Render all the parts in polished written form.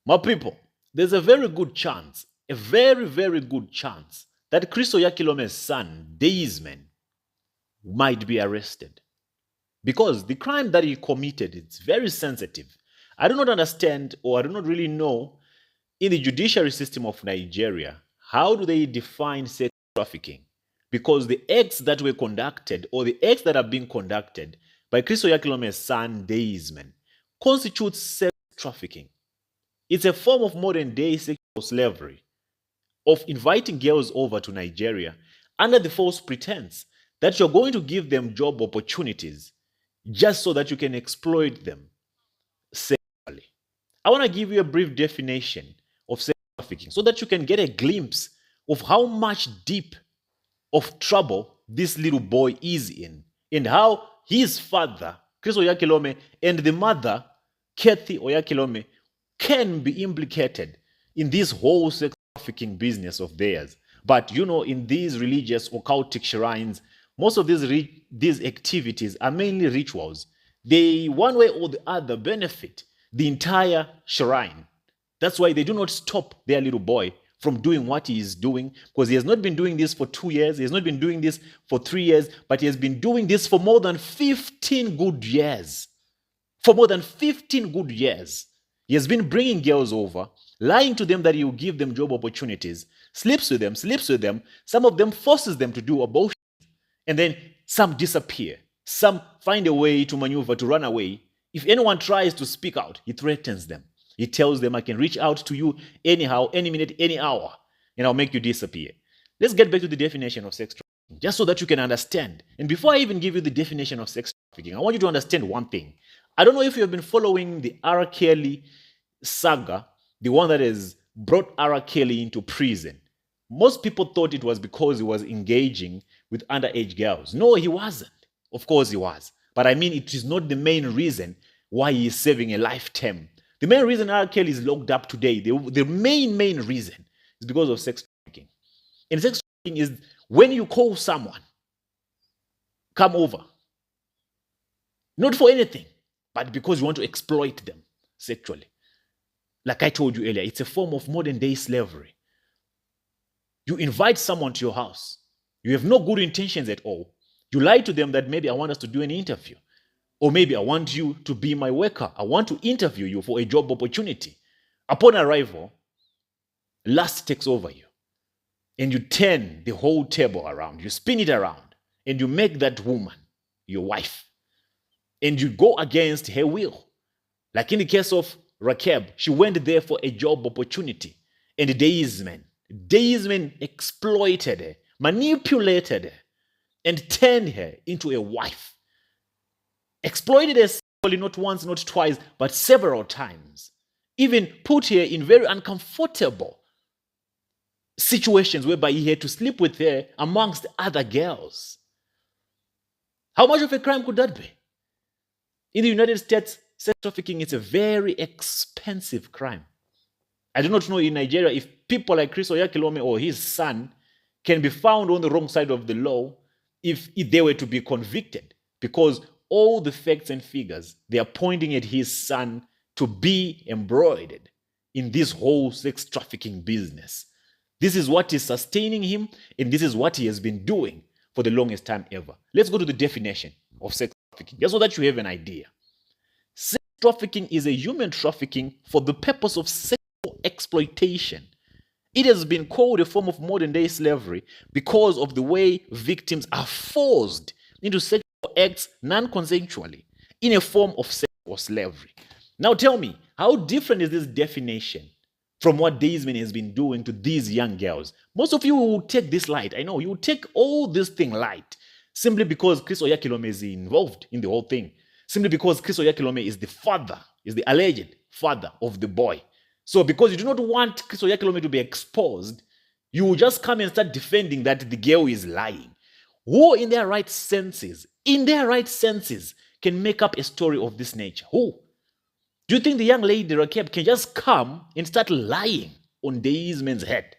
My people, there's a very good chance, a very, very good chance that Chris Oyakhilome's son, Daysman, might be arrested. Because the crime that he committed is very sensitive. I do not understand, or I do not really know, in the judiciary system of Nigeria, how do they define sex trafficking? Because the acts that were conducted, or the acts that are being conducted by Chris Oyakhilome's son, Daysman, constitutes sex trafficking. It's a form of modern day sexual slavery, of inviting girls over to Nigeria under the false pretense that you're going to give them job opportunities just so that you can exploit them sexually. I want to give you a brief definition of sex trafficking so that you can get a glimpse of how much deep of trouble this little boy is in, and how his father, Chris Oyakhilome, and the mother, Kathy Oyakhilome, can be implicated in this whole sex trafficking business of theirs. But you know, in these religious occultic shrines, most of these activities are mainly rituals. They, one way or the other, benefit the entire shrine. That's why they do not stop their little boy from doing what he is doing, because he has not been doing this for 2 years, he has not been doing this for 3 years, but he has been doing this for more than 15 good years. For more than 15 good years. He has been bringing girls over, lying to them that he will give them job opportunities, sleeps with them, some of them forces them to do abortion, and then some disappear. Some find a way to maneuver, to run away. If anyone tries to speak out, he threatens them. He tells them, I can reach out to you anyhow, any minute, any hour, and I'll make you disappear. Let's get back to the definition of sex trafficking, just so that you can understand. And before I even give you the definition of sex trafficking, I want you to understand one thing. I don't know if you have been following the R. Kelly saga, the one that has brought R. Kelly into prison. Most people thought it was because he was engaging with underage girls. No, he wasn't. Of course he was. But I mean, it is not the main reason why he is serving a life term. The main reason R. Kelly is locked up today, the main reason is because of sex trafficking. And sex trafficking is when you call someone, come over. Not for anything, but because you want to exploit them sexually. Like I told you earlier, it's a form of modern day slavery. You invite someone to your house. You have no good intentions at all. You lie to them that maybe I want us to do an interview. Or maybe I want you to be my worker. I want to interview you for a job opportunity. Upon arrival, lust takes over you. And you turn the whole table around. You spin it around. And you make that woman your wife. And you go against her will. Like in the case of Rakeb, she went there for a job opportunity. And Daysman exploited her, manipulated her, and turned her into a wife. Exploited her sexually not once, not twice, but several times. Even put her in very uncomfortable situations whereby he had to sleep with her amongst other girls. How much of a crime could that be? In the United States, sex trafficking is a very expensive crime. I do not know in Nigeria if people like Chris Oyakhilome or his son can be found on the wrong side of the law if they were to be convicted, because all the facts and figures, they are pointing at his son to be embroidered in this whole sex trafficking business. This is what is sustaining him, and this is what he has been doing for the longest time ever. Let's go to the definition of sex trafficking, just so that you have an idea. Sex trafficking is a human trafficking for the purpose of sexual exploitation. It has been called a form of modern day slavery because of the way victims are forced into sexual acts non-consensually in a form of sexual slavery. Now tell me, how different is this definition from what Daysman has been doing to these young girls? Most of you will take this light. I know you will take all this thing light simply because Chris Oyakhilome is involved in the whole thing. Simply because Chris Oyakhilome is the father, is the alleged father of the boy. So because you do not want Chris Oyakhilome to be exposed, you will just come and start defending that the girl is lying. Who in their right senses, can make up a story of this nature? Who? Do you think the young lady Rakeb can just come and start lying on Daysman's head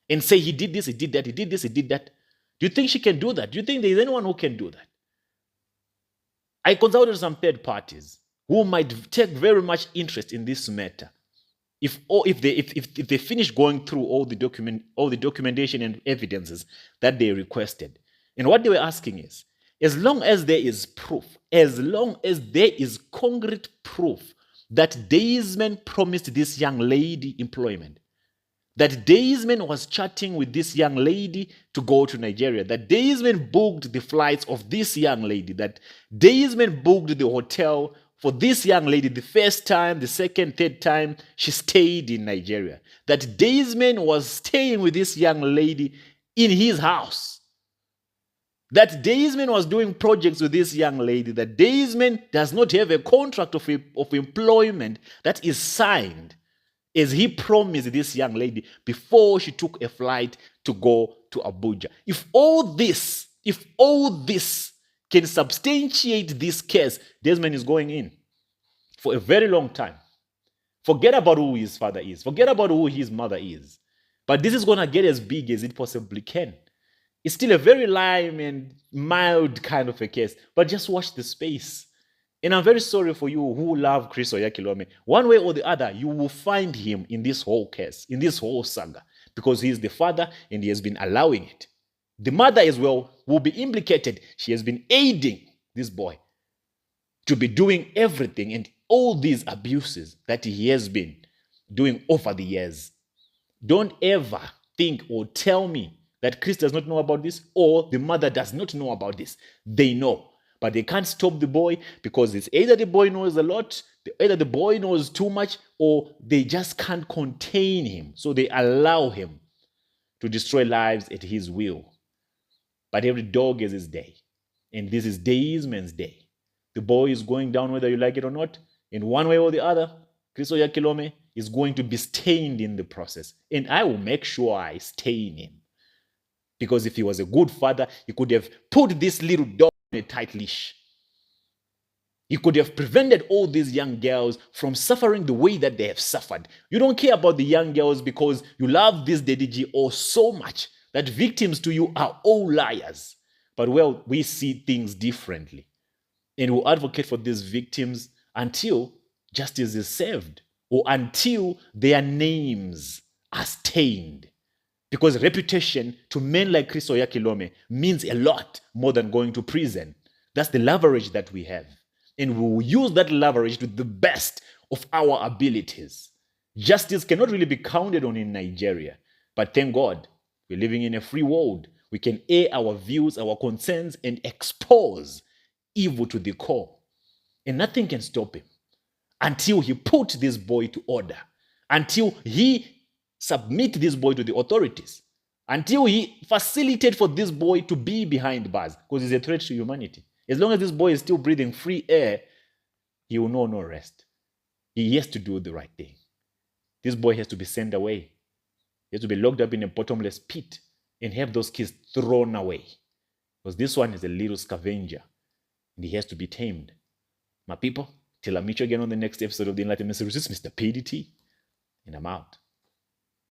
and say he did this, he did that, he did this, he did that? Do you think she can do that? Do you think there is anyone who can do that? I consulted some third parties who might take very much interest in this matter. If they finish going through all the documentation and evidences that they requested, and what they were asking is, as long as there is proof, as long as there is concrete proof that Daysman promised this young lady employment, that Daysman was chatting with this young lady to go to Nigeria, that Daysman booked the flights of this young lady, that Daysman booked the hotel for this young lady the first time, the second, third time she stayed in Nigeria, that Daysman was staying with this young lady in his house, that Daysman was doing projects with this young lady, that Daysman does not have a contract of employment that is signed as he promised this young lady before she took a flight to go to Abuja. If all this can substantiate this case, Daysman is going in for a very long time. Forget about who his father is. Forget about who his mother is. But this is going to get as big as it possibly can. It's still a very lime and mild kind of a case, but just watch the space. And I'm very sorry for you who love Chris Oyakhilome. One way or the other, you will find him in this whole case, in this whole saga, because he is the father and he has been allowing it. The mother as well will be implicated. She has been aiding this boy to be doing everything and all these abuses that he has been doing over the years. Don't ever think or tell me that Chris does not know about this or the mother does not know about this. They know. But they can't stop the boy because it's either the boy knows a lot, either the boy knows too much, or they just can't contain him. So they allow him to destroy lives at his will. But every dog has his day. And this is Daysman's day. The boy is going down whether you like it or not. In one way or the other, Chris Oyakhilome is going to be stained in the process. And I will make sure I stain him. Because if he was a good father, he could have put this little dog a tight leash. He could have prevented all these young girls from suffering the way that they have suffered. You don't care about the young girls because you love this DDG or so much that victims to you are all liars. But well, we see things differently. And we'll advocate for these victims until justice is served or until their names are stained. Because reputation to men like Chris Oyakhilome means a lot more than going to prison. That's the leverage that we have. And we will use that leverage to the best of our abilities. Justice cannot really be counted on in Nigeria. But thank God, we're living in a free world. We can air our views, our concerns, and expose evil to the core. And nothing can stop him until he put this boy to order, until he submit this boy to the authorities, until he facilitate for this boy to be behind bars, because he's a threat to humanity. As long as this boy is still breathing free air, he will know no rest. He has to do the right thing. This boy has to be sent away. He has to be locked up in a bottomless pit and have those kids thrown away. Because this one is a little scavenger and he has to be tamed. My people, till I meet you again on the next episode of the Enlightenment Series, this is Mr. PDT, and I'm out.